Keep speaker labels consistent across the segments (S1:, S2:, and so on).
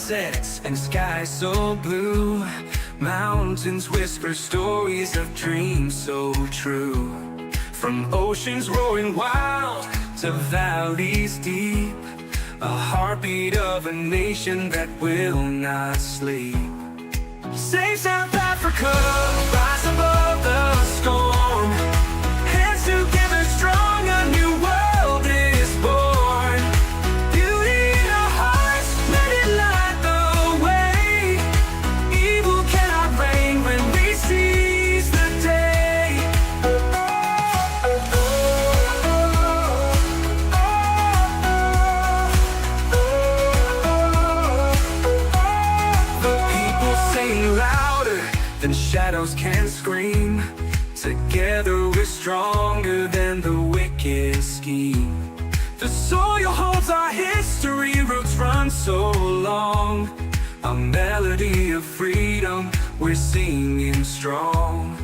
S1: sunsets and skies so blue. Mountains whisper stories of dreams so true. From oceans roaring wild to valleys deep, a heartbeat of a nation that will not sleep. Save South Africa, rise above the storm. Hands together strong, a new world is born. Beauty in our hearts, let it light the way. Evil cannot reign when we seize the day. The people sing louder than shadows can scream. Together we're stronger than the wicked scheme. The soil holds our history, roots run so long. A melody of freedom, we're singing strong.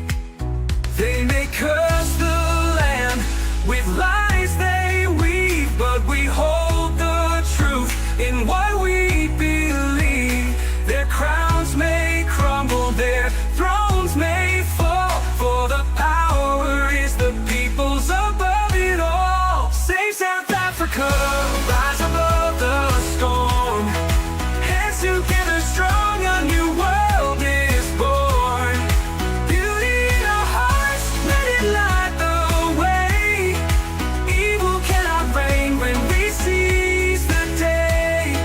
S1: They may curse the land with lies they weave, but we hold the truth in what we believe. Their crowns may crumble, their thrones may fall, for the power is the people's above it all. Save South Africa, rise above the storm. Hands together strong, a new world is born. Beauty in our hearts, let it light the way. Evil cannot reign when we seize the day.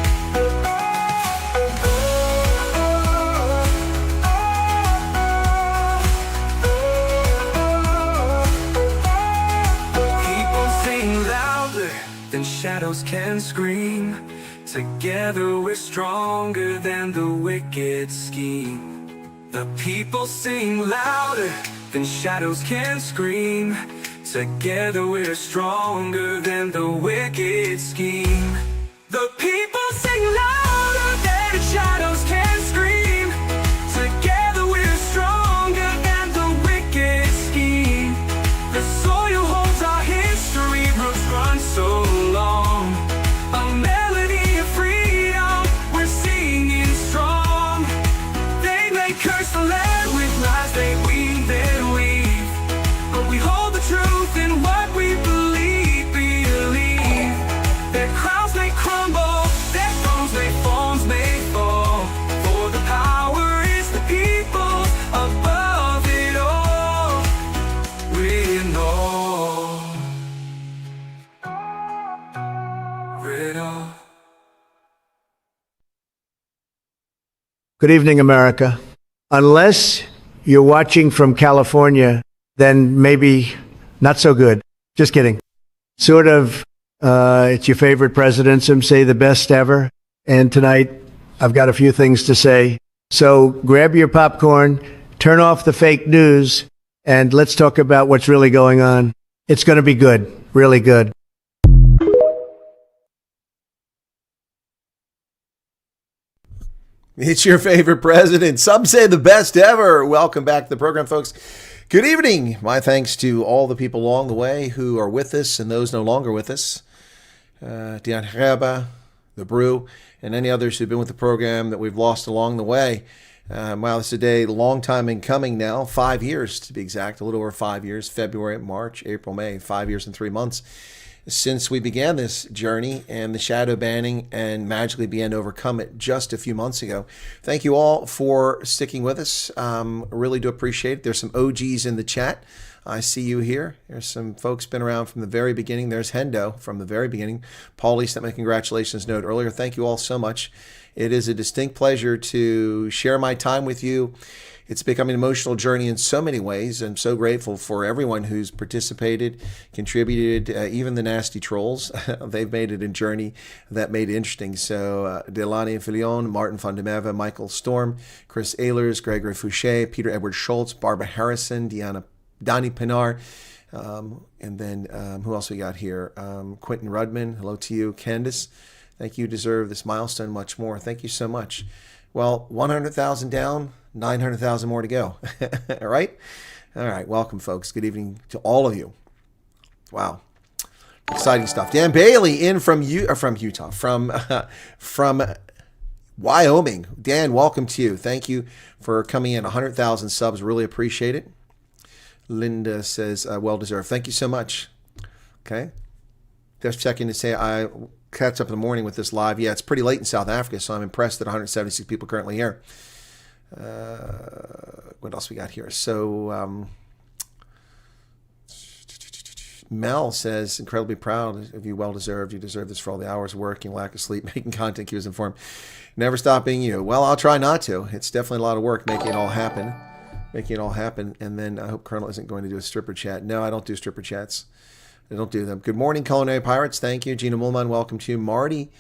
S1: People sing louder than shadows can scream. Together we're stronger than the wicked scheme. The people sing louder than shadows can scream. Together we're stronger than the wicked scheme. The people sing louder than shadows can scream. Together we're stronger than the wicked scheme. The soil holds our history, roots run so long. A melody of freedom, we're singing strong. They may curse the land with lies they weave, but we hold the truth in what we believe. Their crowns may crumble, their thrones may fall, for the power is the people's above it all. We know it all.
S2: Good evening, America. Unless you're watching from California, then maybe not so good. Just kidding. Sort of, it's your favorite president, some say the best ever. And tonight, I've got a few things to say. So grab your popcorn, turn off the fake news, and let's talk about what's really going on. It's going to be good, really good.
S3: It's your favorite president. Some say the best ever. Welcome back to the program, folks. Good evening. My thanks to all the people along the way who are with us and those no longer with us. Diane Herba, The Brew, and any others who've been with the program that we've lost along the way. Wow, this is a day, long time in coming now. 5 years to be exact, a little over 5 years. February, March, April, May, 5 years and 3 months since we began this journey and the shadow banning and magically began to overcome it just a few months ago. Thank you all for sticking with us. Really do appreciate it. There's some OGs in the chat. I see you here. There's some folks been around from the very beginning. There's Hendo from the very beginning. Paulie sent my congratulations note earlier. Thank you all so much. It is a distinct pleasure to share my time with you. It's become an emotional journey in so many ways. I'm so grateful for everyone who's participated, contributed, even the nasty trolls. They've made it a journey that made it interesting. So Delani Filion, Martin van der Merwe, Michael Storm, Chris Ehlers, Gregory Fouché, Peter Edward Schultz, Barbara Harrison, Donnie Pinar, and then who else we got here? Quentin Rudman, hello to you. Candace, thank you. Deserve this milestone much more. Thank you so much. Well, 100,000 down, 900,000 more to go. All right? All right. Welcome, folks. Good evening to all of you. Wow. Exciting stuff. Dan Bailey in from Utah, from Wyoming. Dan, welcome to you. Thank you for coming in. 100,000 subs. Really appreciate it. Linda says, well deserved. Thank you so much. Okay. Just checking to say I catch up in the morning with this live. Yeah, it's pretty late in South Africa, so I'm impressed that 176 people currently here. What else we got here? So Mel says, incredibly proud of you, well deserved. You deserve this for all the hours working, lack of sleep, making content, he was informed. Never stop being you. Well, I'll try not to. It's definitely a lot of work making it all happen. And then I hope Colonel isn't going to do a stripper chat. No, I don't do stripper chats. I don't do them. Good morning, Culinary Pirates. Thank you. Gina Mulman, welcome to you. Marty,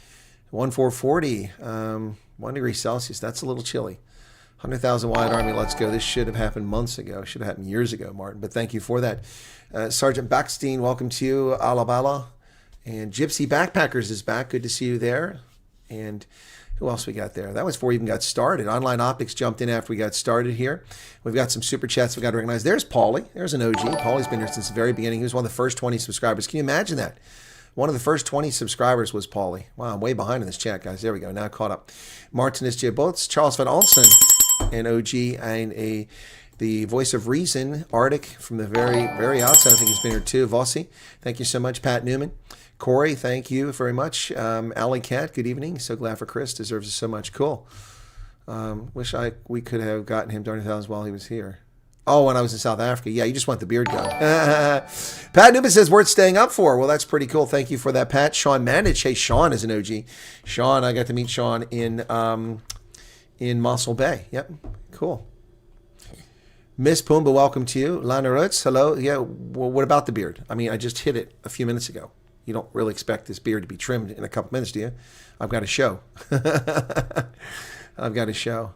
S3: 1440, 1 degree Celsius. That's a little chilly. 100,000 Wyatt Army, let's go. This should have happened months ago. Should have happened years ago, Martin. But thank you for that. Sergeant Backstein, welcome to you. Alabala. And Gypsy Backpackers is back. Good to see you there. And who else we got there? That was before we even got started. Online Optics jumped in after we got started here. We've got some super chats we got to recognize. There's Paulie. There's an OG. Paulie's been here since the very beginning. He was one of the first 20 subscribers. Can you imagine that? One of the first 20 subscribers was Paulie. Wow, I'm way behind in this chat, guys. There we go. Now caught up. Martinez J. Boats, Charles Van Olsen, an OG, and the voice of reason, Arctic, from the very, very outset. I think he's been here too. Vossi, thank you so much. Pat Newman. Corey, thank you very much. Alley Cat, good evening. So glad for Chris. Deserves it so much. Cool. Wish we could have gotten him 30,000 while he was here. Oh, when I was in South Africa. Yeah, you just want the beard going. Pat Newman says, worth staying up for. Well, that's pretty cool. Thank you for that, Pat. Sean Mandich. Hey, Sean is an OG. Sean, I got to meet Sean in Mossel Bay. Yep, cool. Miss Pumbaa, welcome to you. Lana Roots, hello. Yeah, well, what about the beard? I mean, I just hit it a few minutes ago. You don't really expect this beard to be trimmed in a couple minutes, do you? I've got a show. I've got a show.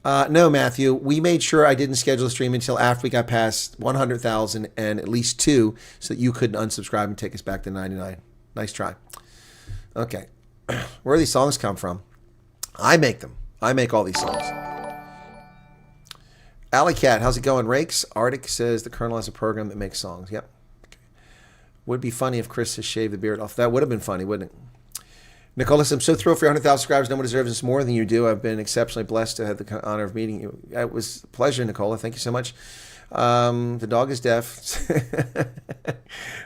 S3: No, Matthew, we made sure I didn't schedule a stream until after we got past 100,000 and at least 2 so that you couldn't unsubscribe and take us back to 99. Nice try. Okay. Where do these songs come from? I make them. I make all these songs. Alley Cat, how's it going? Rakes, Arctic says the Colonel has a program that makes songs. Yep. Would be funny if Chris has shaved the beard off. That would have been funny, wouldn't it? Nicholas, I'm so thrilled for your 100,000 subscribers. No one deserves this more than you do. I've been exceptionally blessed to have the honor of meeting you. It was a pleasure, Nicola. Thank you so much. The dog is deaf.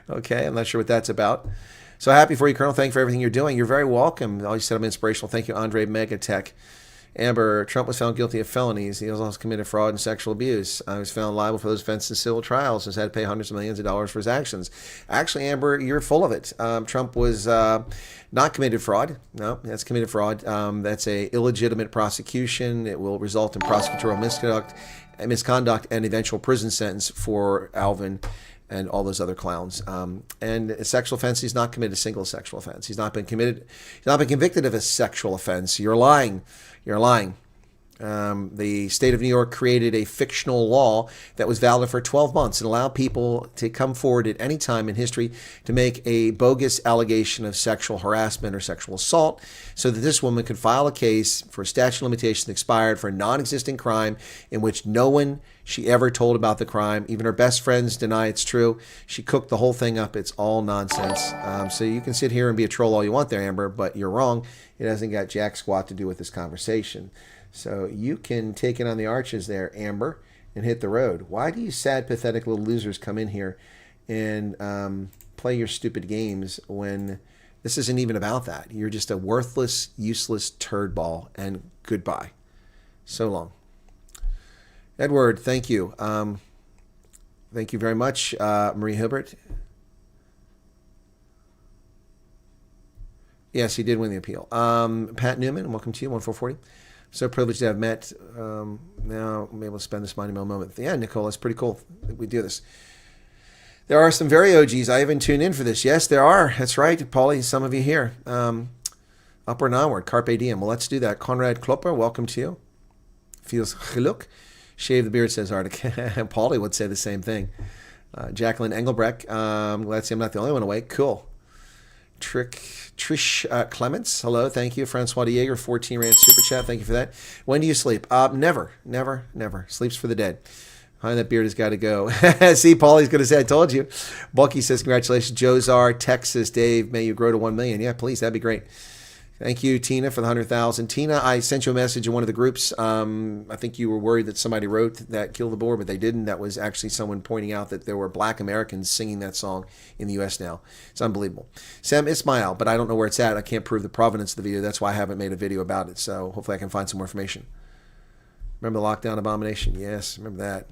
S3: Okay, I'm not sure what that's about. So happy for you, Colonel. Thank you for everything you're doing. You're very welcome. All you said I'm inspirational. Thank you, Andre Megatech. Amber, Trump was found guilty of felonies. He also committed fraud and sexual abuse. He was found liable for those offenses in civil trials. Has had to pay hundreds of millions of dollars for his actions. Actually, Amber, you're full of it. Trump was not committed fraud. No, that's committed fraud. That's a illegitimate prosecution. It will result in prosecutorial misconduct and eventual prison sentence for Alvin and all those other clowns. And a sexual offense, he's not committed a single sexual offense. He's not been convicted of a sexual offense. You're lying. You're lying. The state of New York created a fictional law that was valid for 12 months and allowed people to come forward at any time in history to make a bogus allegation of sexual harassment or sexual assault so that this woman could file a case for a statute of limitations expired for a non-existent crime in which no one she ever told about the crime. Even her best friends deny it's true. She cooked the whole thing up. It's all nonsense. So you can sit here and be a troll all you want there, Amber, but you're wrong. It hasn't got jack squat to do with this conversation. So you can take it on the arches there, Amber, and hit the road. Why do you sad, pathetic little losers come in here and play your stupid games when this isn't even about that? You're just a worthless, useless turd ball, and goodbye. So long. Edward, thank you. Thank you very much, Marie Hilbert. Yes, he did win the appeal. Pat Newman, welcome to you, 1440. So privileged to have met. Now I'm able to spend this monumental moment. Yeah, Nicole, it's pretty cool that we do this. There are some very OGs. I even tuned in for this. Yes, there are. That's right, Paulie, some of you here. Upward and onward, carpe diem. Well, let's do that. Conrad Klopper, welcome to you. Feels geluk. Shave the beard, says Arctic. Paulie would say the same thing. Jacqueline Engelbrecht, glad to see I'm not the only one awake. Cool. Trish Clements, hello, thank you. Francois Dieger, 14 rand super chat, thank you for that. When do you sleep? Never. Sleeps for the dead. That beard has got to go. See, Paulie's going to say, I told you. Bucky says, congratulations. Jozar, Texas. Dave, may you grow to 1 million. Yeah, please, that'd be great. Thank you, Tina, for the 100,000. Tina, I sent you a message in one of the groups. I think you were worried that somebody wrote that Kill the Boer, but they didn't. That was actually someone pointing out that there were black Americans singing that song in the U.S. now. It's unbelievable. Sam Ismail, but I don't know where it's at. I can't prove the provenance of the video. That's why I haven't made a video about it. So hopefully I can find some more information. Remember the lockdown abomination? Yes, remember that.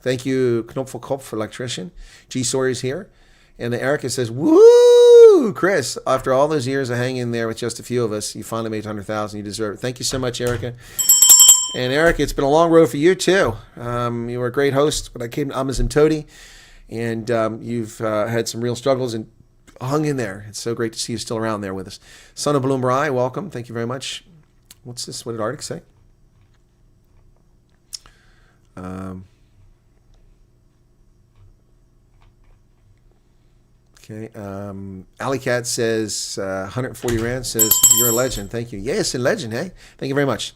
S3: Thank you, Knopfelkopf, for electrician. G. Sawyer's here. And the Erica says, woo, Chris, after all those years of hanging in there with just a few of us, you finally made 100,000. You deserve it. Thank you so much, Erica. And Erica, it's been a long road for you, too. You were a great host when I came to Asymptote, and you've had some real struggles and hung in there. It's so great to see you still around there with us. Son of Bloomberry, welcome. Thank you very much. What's this? What did Arctic say? Okay. Alley Cat says 140 rand says you're a legend. Thank you. Yes, a legend. Hey, thank you very much.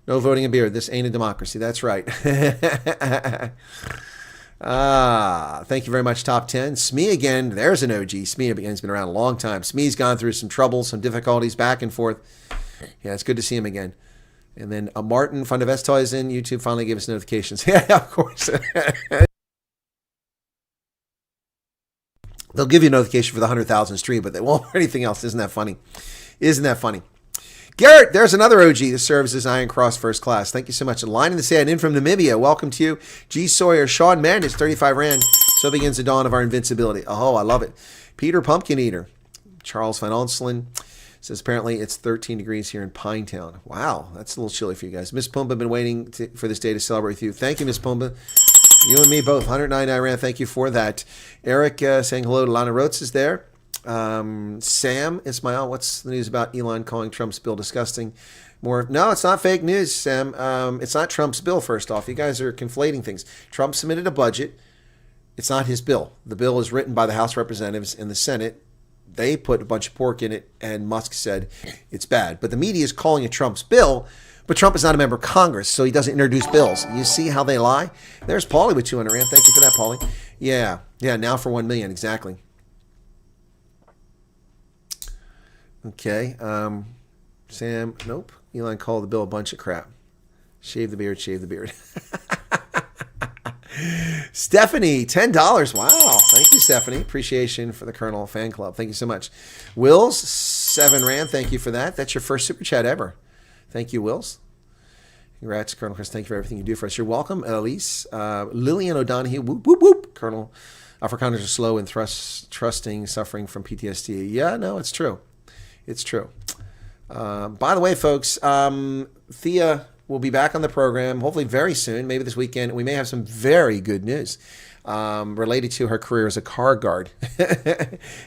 S3: No voting in beer. This ain't a democracy. That's right. Thank you very much. Top 10. Smee again. There's an OG. Smee again's been around a long time. Smee's gone through some trouble, some difficulties, back and forth. Yeah, it's good to see him again. And then Martin van der Westhuizen, YouTube finally gave us notifications. Yeah, of course. They'll give you a notification for the 100,000 stream, but they won't for anything else. Isn't that funny? Isn't that funny? Garrett, there's another OG that serves as Iron Cross First Class. Thank you so much. A line in the sand in from Namibia. Welcome to you. G. Sawyer, Sean Mandis, 35 rand. So begins the dawn of our invincibility. Oh, I love it. Peter Pumpkin Eater. Charles Van Onselen says apparently it's 13 degrees here in Pinetown. Wow, that's a little chilly for you guys. Miss Pumba, been waiting for this day to celebrate with you. Thank you, Miss Pumba. You and me both. 109 rand. Thank you for that. Eric saying hello to Lana Rhodes is there. Sam Ismail, what's the news about Elon calling Trump's bill disgusting? No, it's not fake news, Sam. It's not Trump's bill, first off. You guys are conflating things. Trump submitted a budget. It's not his bill. The bill is written by the House of Representatives and the Senate. They put a bunch of pork in it, and Musk said it's bad. But the media is calling it Trump's bill, but Trump is not a member of Congress, so he doesn't introduce bills. You see how they lie? There's Paulie with 200 rand. Thank you for that, Paulie. Yeah, now for 1 million, exactly. Okay, Sam, nope. Elon called the bill a bunch of crap. Shave the beard, shave the beard. Stephanie, $10. Wow. Thank you, Stephanie. Appreciation for the Colonel fan club. Thank you so much. Wills, 7 rand. Thank you for that. That's your first super chat ever. Thank you, Wills. Congrats, Colonel Chris. Thank you for everything you do for us. You're welcome, Elise. Lillian O'Donoghue. Whoop, whoop, whoop. Colonel, Afrikaners are slow in trusting, suffering from PTSD. Yeah, no, it's true. It's true. By the way, folks, Thea will be back on the program hopefully very soon, maybe this weekend. We may have some very good news related to her career as a car guard.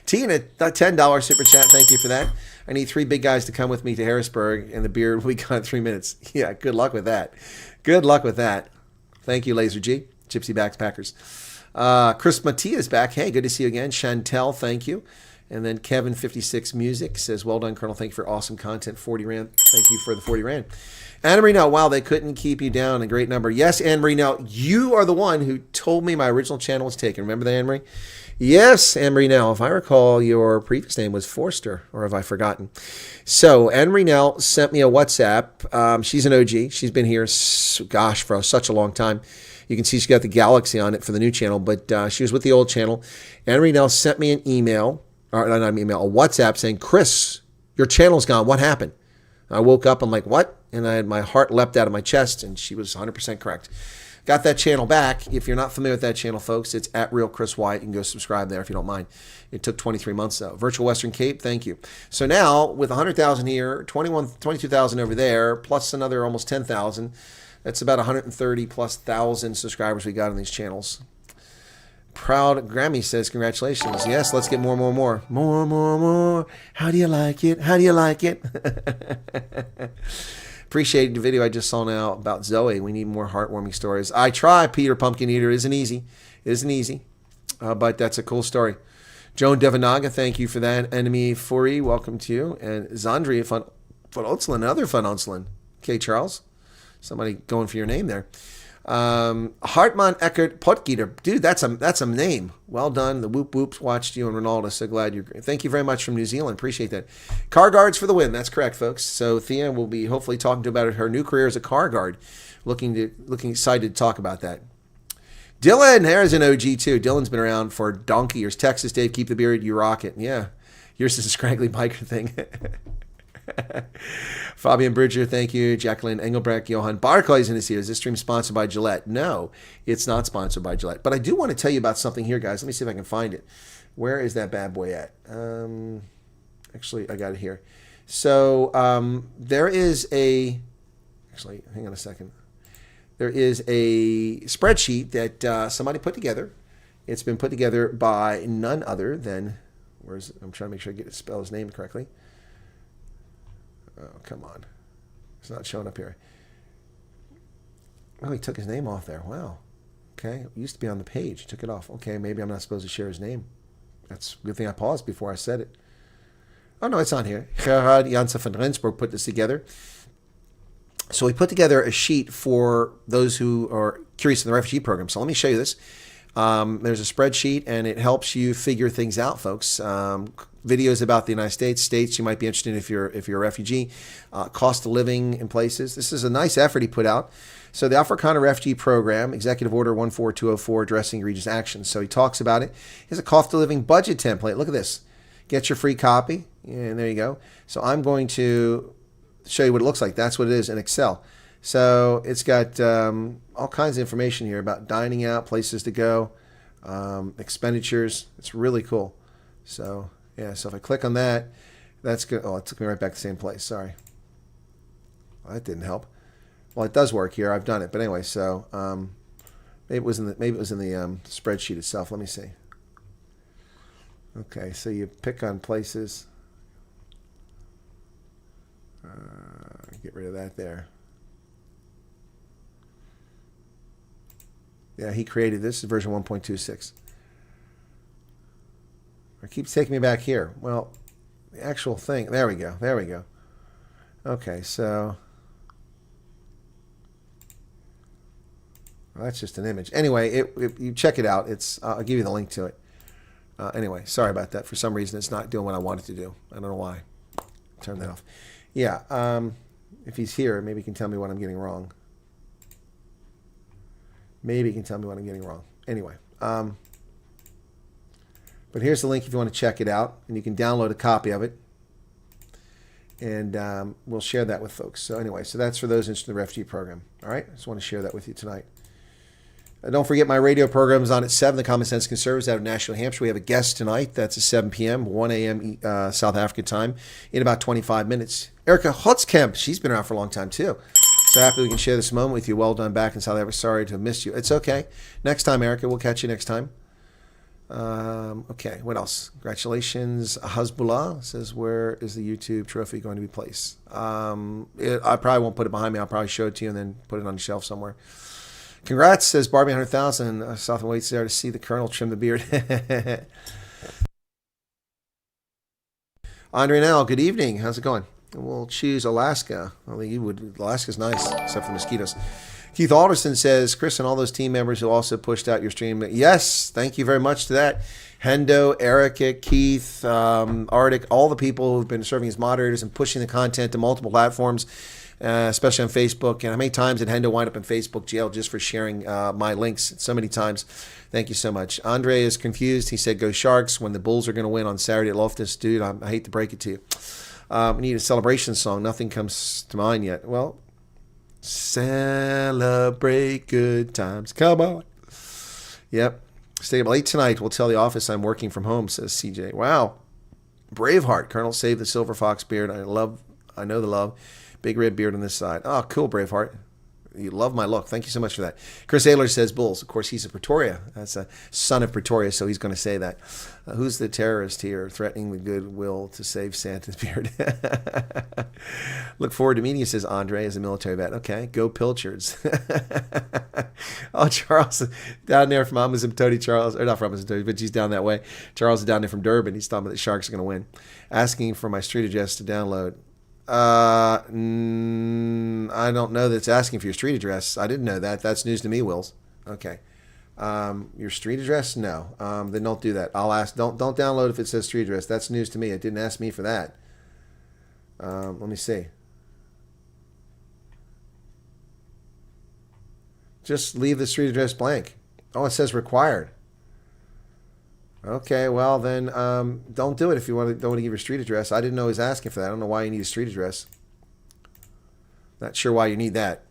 S3: Tina, $10 super chat. Thank you for that. I need 3 big guys to come with me to Harrisburg, and the beard will be gone in 3 minutes. Yeah, good luck with that. Good luck with that. Thank you, Laser G. Gypsy Backpackers. Chris Matias back. Hey, good to see you again. Chantel, thank you. And then Kevin56 Music says, well done, Colonel. Thank you for awesome content. 40 rand. Thank you for the 40 rand. Anne Marie, wow, they couldn't keep you down. A great number. Yes, Anne Marie, you are the one who told me my original channel was taken. Remember that, Anne Marie? Yes, Anne Marie, if I recall, your previous name was Forster, or have I forgotten? So Anne Marie sent me a WhatsApp. She's an OG. She's been here, gosh, for such a long time. You can see she's got the Galaxy on it for the new channel, but she was with the old channel. Anne Marie sent me an email. Or not an email, a WhatsApp saying, Chris, your channel's gone. What happened? I woke up. I'm like, what? And my heart leapt out of my chest, and she was 100% correct. Got that channel back. If you're not familiar with that channel, folks, it's at Real Chris Wyatt. You can go subscribe there if you don't mind. It took 23 months, though. Virtual Western Cape, thank you. So now, with 100,000 here, 22,000 over there, plus another almost 10,000, that's about 130+ thousand subscribers we got on these channels. Proud Grammy says, congratulations. Yes, let's get more. More. How do you like it? How do you like it? Appreciate the video I just saw now about Zoe. We need more heartwarming stories. I try, Peter Pumpkin Eater. It isn't easy. But that's a cool story. Joan Devanaga, thank you for that. Enemy Furi, welcome to you. And Zandri Van Onselen, another Van Onselen. Okay, Charles. Somebody going for your name there. Hartmann Eckert Potgieter. Dude, that's a name. Well done. The Whoop Whoops watched you and Ronaldo. So glad you're great. Thank you very much from New Zealand. Appreciate that. Car guards for the win. That's correct, folks. So Thea will be hopefully talking to about her new career as a car guard. Looking excited to talk about that. Dylan, there's an OG too. Dylan's been around for donkey years. Texas Dave, keep the beard, you rock it. Yeah. Yours is a scraggly biker thing. Fabian Bridger, thank you. Jacqueline Engelbrecht, Johan Barclays is here. Is this stream sponsored by Gillette? No, it's not sponsored by Gillette. But I do want to tell you about something here, guys. Let me see if I can find it. Where is that bad boy at? Actually, I got it here. So there is a... Actually, hang on a second. There is a spreadsheet that somebody put together. It's been put together by none other than... I'm trying to make sure I get to spell his name correctly. Oh, come on. It's not showing up here. Oh, he took his name off there. Wow. Okay. It used to be on the page. He took it off. Okay, maybe I'm not supposed to share his name. That's a good thing I paused before I said it. Oh, no, it's on here. Gerhard Janssen van Rensburg put this together. So he put together a sheet for those who are curious in the refugee program. So let me show you this. There's a spreadsheet, and it helps you figure things out, folks. Videos about the United States you might be interested in if you're a refugee, cost of living in places. This is a nice effort he put out. So the Africana Refugee Program, Executive Order 14204, addressing egregious actions. So he talks about it. Here's a cost of living budget template. Look at this. Get your free copy, and there you go. So I'm going to show you what it looks like. That's what it is in Excel. So it's got all kinds of information here about dining out, places to go, expenditures. It's really cool. So yeah, so if I click on that, that's good. Oh, it took me right back to the same place. Sorry. Well, that didn't help. Well, it does work here. I've done it. But anyway, so maybe it was in the spreadsheet itself. Let me see. Okay, so you pick on places. Get rid of that there. Yeah, he created this. Version 1.26. It keeps taking me back here. Well, the actual thing. There we go. There we go. Okay, so well, that's just an image. Anyway, you check it out. I'll give you the link to it. Anyway, sorry about that. For some reason, it's not doing what I want it to do. I don't know why. Turn that off. Yeah. If he's here, maybe he can tell me what I'm getting wrong. Maybe he can tell me what I'm getting wrong. Anyway. But here's the link if you want to check it out. And you can download a copy of it. And we'll share that with folks. So anyway, so that's for those interested in the refugee program. All right? I just want to share that with you tonight. Don't forget my radio program is on at 7, the Common Sense Conservatives out of Nashville, Hampshire. We have a guest tonight. That's at 7 p.m., 1 a.m. South African time in about 25 minutes. Erica Hotzkamp, she's been around for a long time too. So happy we can share this moment with you. Well done back in South Africa. Sorry to have missed you. It's okay. Next time, Erica. We'll catch you next time. Okay, what else? Congratulations. Hezbollah says, where is the YouTube trophy going to be placed? I probably won't put it behind me. I'll probably show it to you and then put it on the shelf somewhere. Congrats, says Barbie 100,000. Southern waits there to see the Colonel trim the beard. Andre Nell, good evening. How's it going? We'll choose Alaska. I think you would. Alaska's nice, except for mosquitoes. Keith Alderson says, Chris and all those team members who also pushed out your stream. Yes, thank you very much to that. Hendo, Erica, Keith, Arctic, all the people who've been serving as moderators and pushing the content to multiple platforms, especially on Facebook. And how many times did Hendo wind up in Facebook jail just for sharing my links so many times? Thank you so much. Andre is confused. He said, go Sharks when the Bulls are going to win on Saturday at Loftus. Dude, I hate to break it to you. We need a celebration song. Nothing comes to mind yet. Well, celebrate good times. Come on. Yep. Stay up late tonight. We'll tell the office I'm working from home, says CJ. Wow. Braveheart. Colonel saved the silver fox beard. I know the love. Big red beard on this side. Oh, cool, Braveheart. You love my look. Thank you so much for that. Chris Ayler says Bulls. Of course, he's a Pretoria. That's a son of Pretoria, so he's going to say that. Who's the terrorist here threatening the goodwill to save Santa's beard? Look forward to meeting you, says Andre, as a military vet. Okay, go Pilchards. Oh, Charles, down there from Amazon Charles, or not from Amazon, but he's down that way. Charles is down there from Durban. He's talking about the Sharks are going to win. Asking for my street address to download. I don't know that it's asking for your street address. I didn't know that. That's news to me, Wills. Okay. Your street address? No. Then don't do that. I'll ask. Don't download if it says street address. That's news to me. It didn't ask me for that. Let me see. Just leave the street address blank. Oh, it says required. Okay, well then don't do it if you don't want to give your street address. I didn't know he was asking for that. I don't know why you need a street address. Not sure why you need that.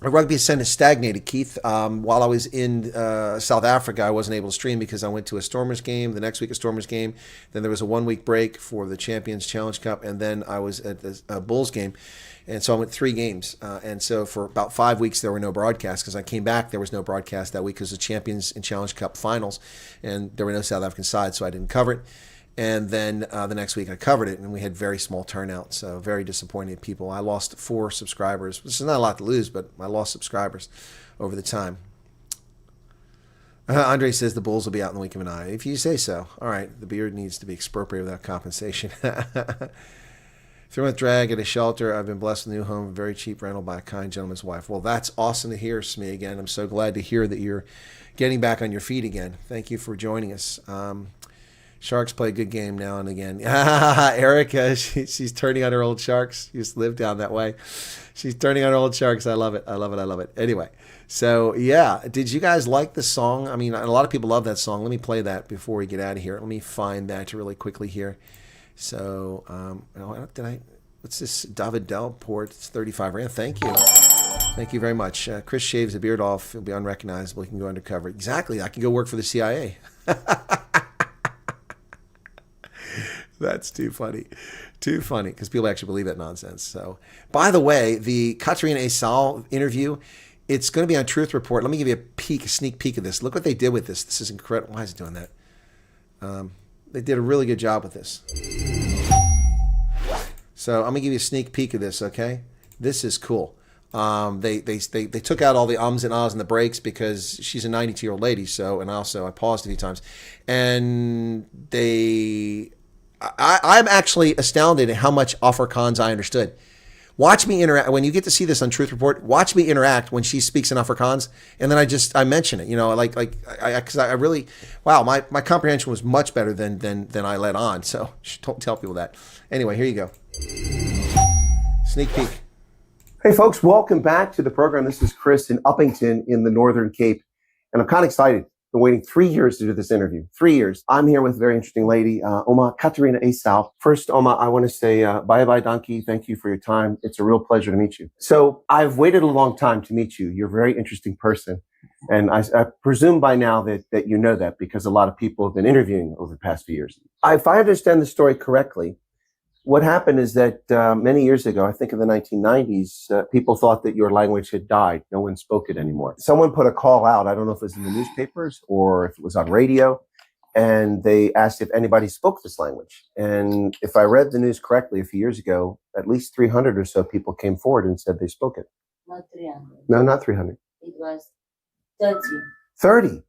S3: My rugby ascent has stagnated, Keith. While I was in South Africa, I wasn't able to stream because I went to a Stormers game, the next week a Stormers game. Then there was a 1 week break for the Champions Challenge Cup, and then I was at the Bulls game. And so I went 3 games. And so for about 5 weeks, there were no broadcasts because I came back. There was no broadcast that week because the Champions and Challenge Cup finals, and there were no South African sides, so I didn't cover it. And then the next week I covered it, and we had very small turnout, so very disappointed people. I lost 4 subscribers. This is not a lot to lose, but I lost subscribers over the time. Andre says the Bulls will be out in the week of an eye. If you say so. All right, the beard needs to be expropriated without compensation. Through with drag at a shelter. I've been blessed with a new home, very cheap rental by a kind gentleman's wife. Well, that's awesome to hear, Smee, again. I'm so glad to hear that you're getting back on your feet again. Thank you for joining us. Sharks play a good game now and again. Erica, she's turning on her old Sharks. She used to live down that way. She's turning on her old Sharks. I love it. I love it. I love it. Anyway, so yeah, did you guys like the song? I mean, a lot of people love that song. Let me play that before we get out of here. Let me find that really quickly here. So, what's this? David Delport, it's 35 Rand. Thank you. Thank you very much. Chris shaves the beard off. He'll be unrecognizable. He can go undercover. Exactly. I can go work for the CIA. That's too funny. Too funny because people actually believe that nonsense. So, by the way, the Katrina Esau interview, it's going to be on Truth Report. Let me give you a sneak peek of this. Look what they did with this. This is incredible. Why is it doing that? They did a really good job with this. So I'm going to give you a sneak peek of this, okay? This is cool. They took out all the ums and ahs and the breaks because she's a 92-year-old lady. So, and also I paused a few times. And I'm actually astounded at how much Afrikaans I understood. Watch me interact. When you get to see this on Truth Report, watch me interact when she speaks in Afrikaans, and then I mention it. You know, because I really, wow, my comprehension was much better than I let on. So don't tell people that. Anyway, here you go. Sneak peek.
S4: Hey folks, welcome back to the program. This is Chris in Uppington in the Northern Cape, and I'm kind of excited. Been waiting 3 years to do this interview. 3 years. I'm here with a very interesting lady, Omar Katina Esau. First, Omar, I want to say bye-bye, donkey. Thank you for your time. It's a real pleasure to meet you. So I've waited a long time to meet you. You're a very interesting person. And I presume by now that you know that because a lot of people have been interviewing over the past few years. If I understand the story correctly, what happened is that many years ago, I think in the 1990s, people thought that your language had died. No one spoke it anymore. Someone put a call out. I don't know if it was in the newspapers or if it was on radio. And they asked if anybody spoke this language. And if I read the news correctly a few years ago, at least 300 or so people came forward and said they spoke it.
S5: Not 300.
S4: No, not 300.
S5: It was 30.
S4: 30.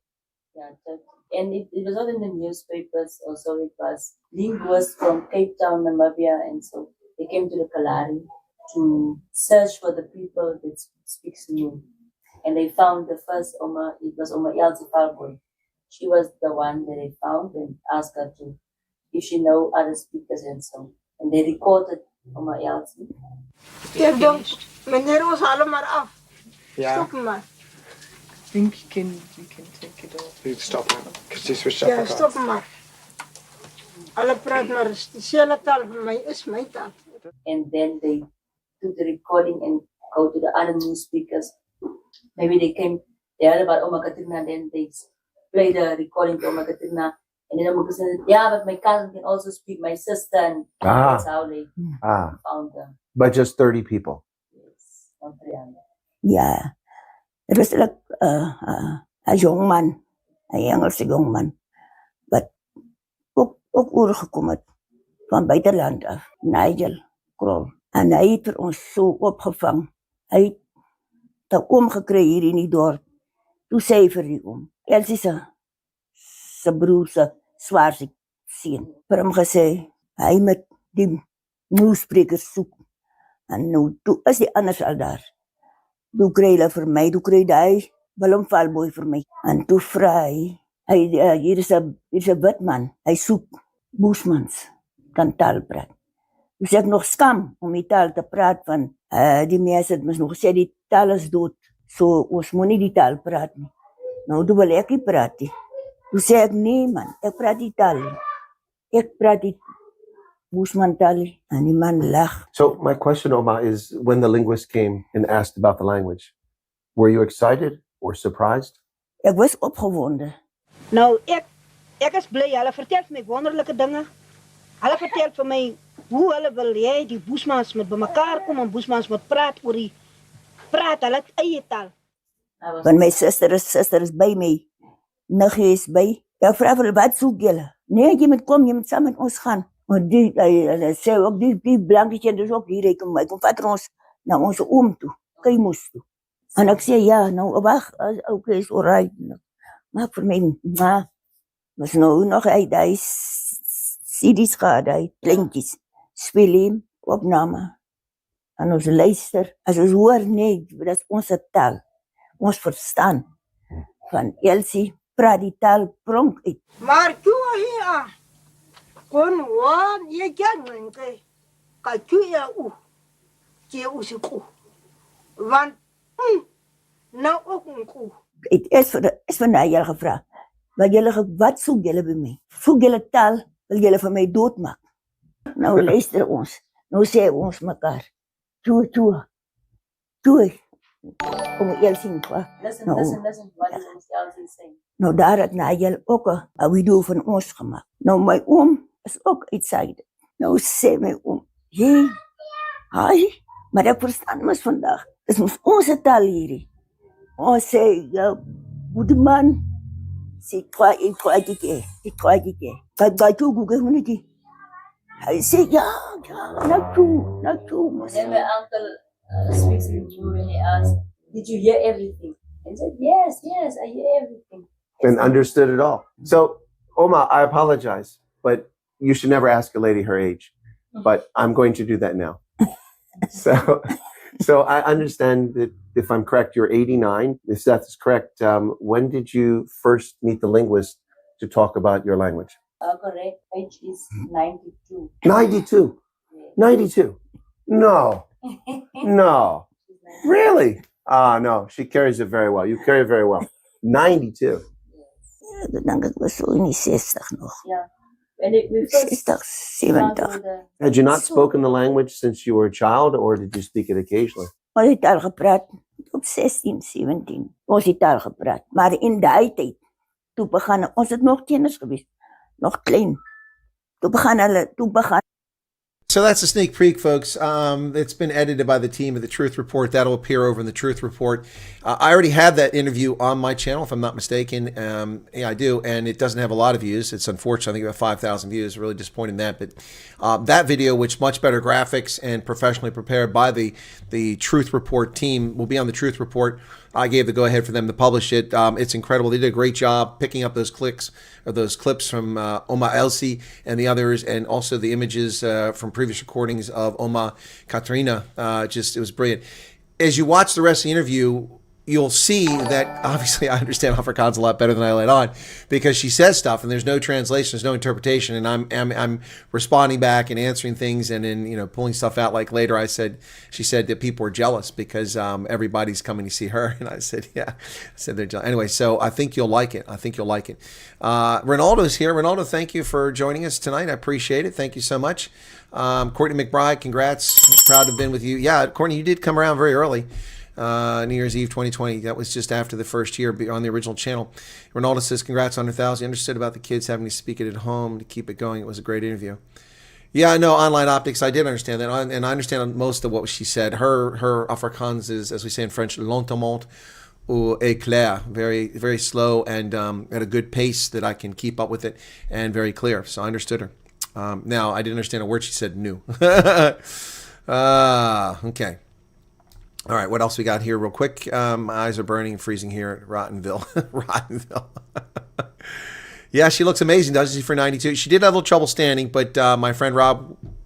S5: Yeah, 30. And it was not in the newspapers also. It was linguists from Cape Town, Namibia, and so they came to the Kalahari to search for the people that speak Zulu. And they found the first Oma, it was Oma Elsie Falboy. She was the one that they found and asked her to, if she know other speakers and so. And they recorded Oma Elsie.
S6: Ja, dan, meneer ons haal hom maar af.
S7: Yeah.
S6: Stop hom maar.
S7: I think you can take it off. You stop him because you switched up.
S6: Ja, stop hom maar. Hulle praat maar dieselfde taal vir my is my taal.
S5: And then they took the recording and go to the other news speakers. Maybe they heard about Omar Katina, then they played the recording to Omar Katina. And then Omar Katina said, yeah, but my cousin can also speak, my sister. And that's how they found them.
S4: But just 30 people.
S5: Yes, not 300.
S8: Yeah. It was like a young man, a Engelse young man. But ook oorgekom het van buitenland af, Nigel Krol. En hy het vir ons so opgevang. Hy het 'n oom gekry hier in die dorp. Toe sê hy vir die oom, Elsie se broer se swaarste seun, vir hom gesê, hy met die nuussprekers soek. En nou, toe is die anders al daar. Toe kry hulle vir my, toe kry hy Willem Valboy vir my. En toe vra hy hier is 'n wit man, hy soek Boesmans, kan taal praat. Toe sê ek nog skam om die taal te praat van, die mense het mos nog gesê die taal is dood, so ons moet nie die taal praat nie. Nou, toe wil ek nie praat nie. Toe sê ek, nee man, ek praat die taal nie. Ek praat die Boesman taal nie. En die man lag.
S4: So my question, Omar, is when the linguist came and asked about the language, were you excited or surprised?
S8: Ek was opgewonde.
S6: Nou, ek is bly. Hulle vertel vir my wonderlike dinge. Hulle vertel vir my hoe hulle wil hê die Boesmans moet bymekaar kom en Boesmans moet praat oor die hulle eie taal.
S8: Want my suster is by my. Niggie is by. Ek vra vir hulle, wat soek julle? Nee, jy moet kom, jy moet saam met ons gaan. Maar hy sê ook, die blankietje, dus ook hier, hy kom vat ons na onze oom toe, Keimus toe. En ek sê, ja, nou, wacht, oké, is alright. Maar vir my, was nou nog uit, hy CD's gehad, hy kleintjies, speel hem, opname. En ons luister, as ons hoor, nee, dat is onze taal, ons verstaan. Van Elsie, praat die taal pronk uit.
S6: Maar toe hier, kon wan, jy kan menke, toe ja jy usiku. Want, nou ook een koe.
S8: Het is van hy julle gevra, wat soek julle by my? Soek julle taal, wil julle vir my doodmaak? Nou luister ons, nou sê ons mekaar, toe, om Elsie kwa.
S5: Listen, what is Elsie saying?
S8: Nou daar het na julle ook een video van ons gemaakt. Nou my oom is ook uitzijde. Nou sê my oom, hi, maar ek verstaan mys vandag, is onze taal hierdie. Ons sê, goede man, sê, ik kwaai die. Kijk toe, Google moet nie. Hy sê, ja, nou toe.
S5: Then my uncle speaks in Jew and he asked, did you hear everything? And he said, yes, I hear everything.
S4: And understood it all. So, Omar, I apologize, but you should never ask a lady her age. But I'm going to do that now. So I understand that if I'm correct, you're 89. If that is correct, when did you first meet the linguist to talk about your language?
S5: Correct. Age is 92.
S4: 92. 92. No. Really? No, she carries it very well. You carry it very well. 92.
S8: Ja, dan denk ik was zo in die 60 nog.
S5: Yeah. When we first
S8: 60, 70.
S4: Had you not spoken the language since you were a child, or did you speak it occasionally?
S8: Ons het taal gepraat op 16, 17. Ons het taal gepraat. Maar in die tijd, toen begon, ons het nog tieners geweest. Nog klein. Toen begon.
S3: So that's a sneak peek, folks. It's been edited by the team of the Truth Report. That'll appear over in the Truth Report. I already had that interview on my channel, if I'm not mistaken. Yeah, I do, and it doesn't have a lot of views. It's unfortunate. I think about 5,000 views. Really disappointed in that. But that video, which much better graphics and professionally prepared by the Truth Report team, will be on the Truth Report. I gave the go-ahead for them to publish it. It's incredible. They did a great job picking up those clips from Omar Elsie and the others, and also the images from previous recordings of Omar Katina. It was brilliant. As you watch the rest of the interview, you'll see that obviously I understand Afrikaans a lot better than I let on, because she says stuff and there's no translation, there's no interpretation, and I'm responding back and answering things, and then pulling stuff out. Like later she said that people were jealous because everybody's coming to see her, and I said they're jealous. Anyway, so I think you'll like it. Ronaldo's here. Ronaldo, thank you for joining us tonight. I appreciate it. Thank you so much. Courtney McBride, congrats. Proud to have been with you. Yeah, Courtney, you did come around very early. New Year's Eve 2020. That was just after the first year on the original channel. Ronaldo says, congrats on 100,000. Understood about the kids having to speak it at home to keep it going. It was a great interview. Yeah, I know online optics. I did understand that. And I understand most of what she said. Her Afrikaans is, as we say in French, lentement ou éclair. Very, very slow and at a good pace that I can keep up with it, and very clear. So I understood her. Now, I didn't understand a word she said, new. Okay. All right, what else we got here real quick? My eyes are burning and freezing here at Rottenville. Yeah, she looks amazing, doesn't she, for 92? She did have a little trouble standing, but my friend Rob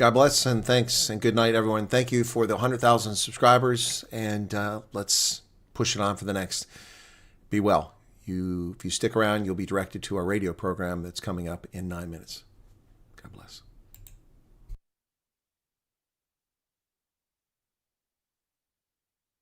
S3: God bless and thanks and good night, everyone. Thank you for the 100,000 subscribers, and let's push it on for the next. Be well. If you stick around, you'll be directed to our radio program that's coming up in 9 minutes. God bless.